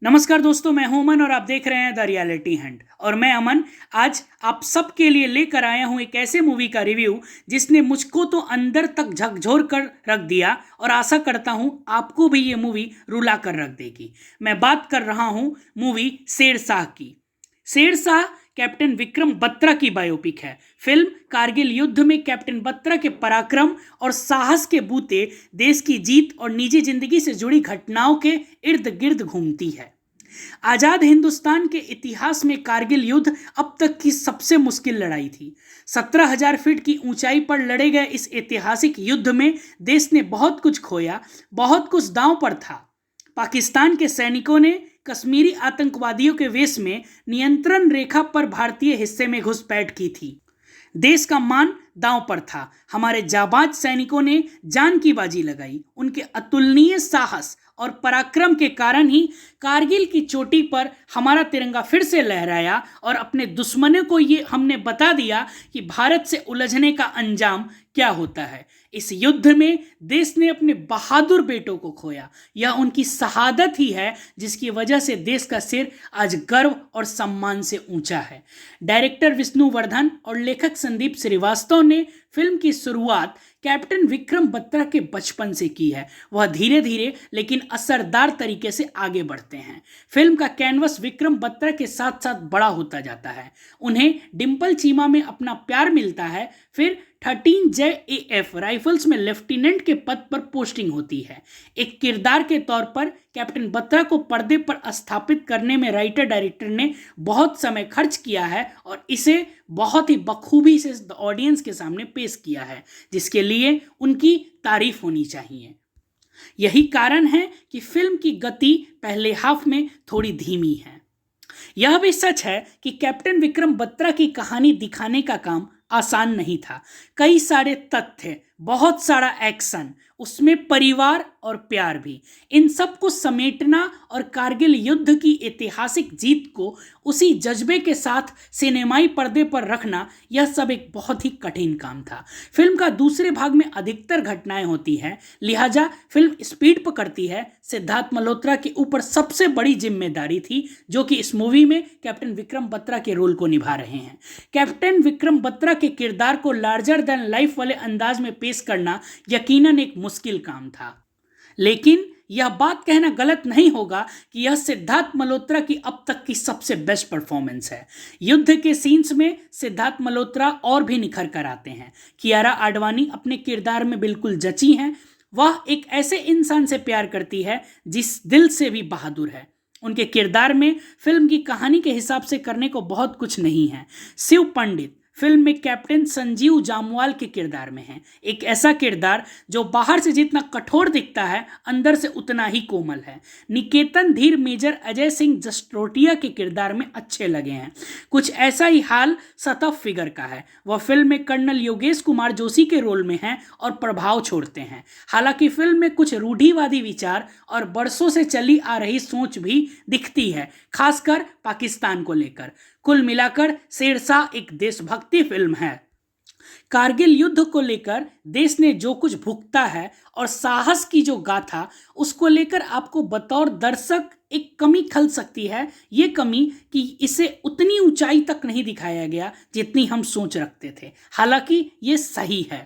नमस्कार दोस्तों, मैं हूं अमन और आप देख रहे हैं द रियलिटी हंट। और मैं अमन आज आप सबके लिए लेकर आया हूं एक ऐसे मूवी का रिव्यू जिसने मुझको तो अंदर तक झकझोर कर रख दिया और आशा करता हूं आपको भी ये मूवी रुला कर रख देगी। मैं बात कर रहा हूं मूवी शेरशाह की। शेरशाह कैप्टन विक्रम बत्रा की बायोपिक है। फिल्म कारगिल युद्ध में कैप्टन बत्रा के पराक्रम और साहस के बूते देश की जीत और निजी जिंदगी से जुड़ी घटनाओं के इर्द गिर्द घूमती है। आजाद हिंदुस्तान के इतिहास में कारगिल युद्ध अब तक की सबसे मुश्किल लड़ाई थी। 17,000 फीट की ऊंचाई पर लड़े गए इस ऐतिहासिक युद्ध में देश ने बहुत कुछ खोया, बहुत कुछ दांव पर था। पाकिस्तान के सैनिकों ने कश्मीरी आतंकवादियों के वेश में नियंत्रण रेखा पर भारतीय हिस्से में घुसपैठ की थी। देश का मान दांव पर था। हमारे जाबाज सैनिकों ने जान की बाजी लगाई। उनके अतुलनीय साहस और पराक्रम के कारण ही कारगिल की चोटी पर हमारा तिरंगा फिर से लहराया और अपने दुश्मनों को ये हमने बता दिया कि भारत से उलझने का अंजाम क्या होता है। इस युद्ध में देश ने अपने बहादुर बेटों को खोया। यह उनकी शहादत ही है जिसकी वजह से देश का सिर आज गर्व और सम्मान से ऊंचा है। डायरेक्टर विष्णुवर्धन और लेखक संदीप श्रीवास्तव ने फिल्म की शुरुआत कैप्टन विक्रम बत्रा के बचपन से की है। वह धीरे धीरे लेकिन असरदार तरीके से आगे बढ़ते हैं। फिल्म का कैनवस विक्रम बत्रा के साथ साथ बड़ा होता जाता है। उन्हें डिंपल चीमा में अपना प्यार मिलता है। फिर 13 JAF राइफल्स में लेफ्टिनेंट के पद पर पोस्टिंग होती है। एक किरदार के तौर पर कैप्टन बत्रा को पर्दे पर स्थापित करने में राइटर डायरेक्टर ने बहुत समय खर्च किया है और इसे बहुत ही बखूबी से ऑडियंस के सामने पेश किया है, जिसके लिए उनकी तारीफ होनी चाहिए। यही कारण है कि फिल्म की गति पहले हाफ में थोड़ी धीमी है। यह भी सच है कि कैप्टन विक्रम बत्रा की कहानी दिखाने का काम आसान नहीं था। कई सारे तथ्य, बहुत सारा एक्शन, उसमें परिवार और प्यार भी, इन सब को समेटना और कारगिल युद्ध की ऐतिहासिक जीत को उसी जज्बे के साथ सिनेमाई पर्दे पर रखना, यह सब एक बहुत ही कठिन काम था। फिल्म का दूसरे भाग में अधिकतर घटनाएं होती हैं, लिहाजा फिल्म स्पीड पकड़ती है। सिद्धार्थ मल्होत्रा के ऊपर सबसे बड़ी जिम्मेदारी थी जो कि इस मूवी में कैप्टन विक्रम बत्रा के रोल को निभा रहे हैं। कैप्टन विक्रम बत्रा के किरदार को लार्जर देन लाइफ वाले अंदाज में पेश करना यकीनन एक मुश्किल काम था, लेकिन यह बात कहना गलत नहीं होगा कि यह सिद्धार्थ मल्होत्रा की अब तक की सबसे बेस्ट परफॉर्मेंस है। युद्ध के सीन्स में सिद्धार्थ मल्होत्रा और भी निखर कर आते हैं। कियारा आडवाणी अपने किरदार में बिल्कुल जची हैं। वह एक ऐसे इंसान से प्यार करती है जिस दिल से भी बहादुर है। उनके किरदार में फिल्म की कहानी के हिसाब से करने को बहुत कुछ नहीं है। शिव पंडित फिल्म में कैप्टन संजीव जामवाल के किरदार में है। एक ऐसा किरदार जो बाहर से जितना कठोर दिखता है, अंदर से उतना ही कोमल है। निकेतन धीर मेजर अजय सिंह जस्ट्रोटिया के किरदार में अच्छे लगे हैं। कुछ ऐसा ही हाल सतफ फिगर का है। वह फिल्म में कर्नल योगेश कुमार जोशी के रोल में हैं और प्रभाव छोड़ते हैं। हालांकि फिल्म में कुछ रूढ़िवादी विचार और बरसों से चली आ रही सोच भी दिखती है, खासकर पाकिस्तान को लेकर। कुल मिलाकर शेरशाह एक देशभक्ति फिल्म है। कारगिल युद्ध को लेकर देश ने जो कुछ भुगता है और साहस की जो गाथा, उसको लेकर आपको बतौर दर्शक एक कमी खल सकती है। ये कमी कि इसे उतनी ऊंचाई तक नहीं दिखाया गया जितनी हम सोच रखते थे। हालांकि ये सही है।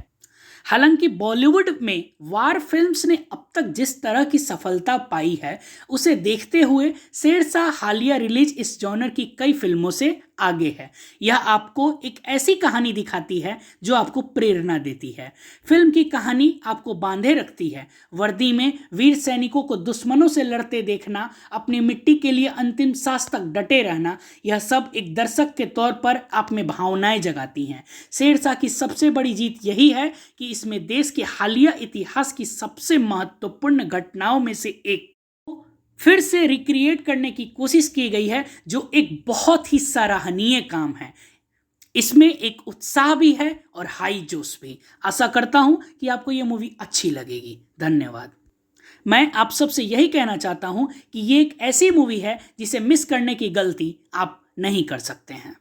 हालांकि बॉलीवुड में वार फिल्म्स ने अब तक जिस तरह की सफलता पाई है, उसे देखते हुए शेरशाह हालिया रिलीज इस जॉनर की कई फिल्मों से आगे है। यह आपको एक ऐसी कहानी दिखाती है जो आपको प्रेरणा देती है। फिल्म की कहानी आपको बांधे रखती है। वर्दी में वीर सैनिकों को दुश्मनों से लड़ते देखना, अपनी मिट्टी के लिए अंतिम सांस तक डटे रहना, यह सब एक दर्शक के तौर पर आप में भावनाएं जगाती हैं। शेरशाह की सबसे बड़ी जीत यही है कि इसमें देश के हालिया इतिहास की सबसे महत्वपूर्ण घटनाओं में से एक फिर से रिक्रिएट करने की कोशिश की गई है, जो एक बहुत ही सराहनीय काम है। इसमें एक उत्साह भी है और हाई जोश भी। आशा करता हूं कि आपको यह मूवी अच्छी लगेगी। धन्यवाद। मैं आप सबसे यही कहना चाहता हूं कि ये एक ऐसी मूवी है जिसे मिस करने की गलती आप नहीं कर सकते हैं।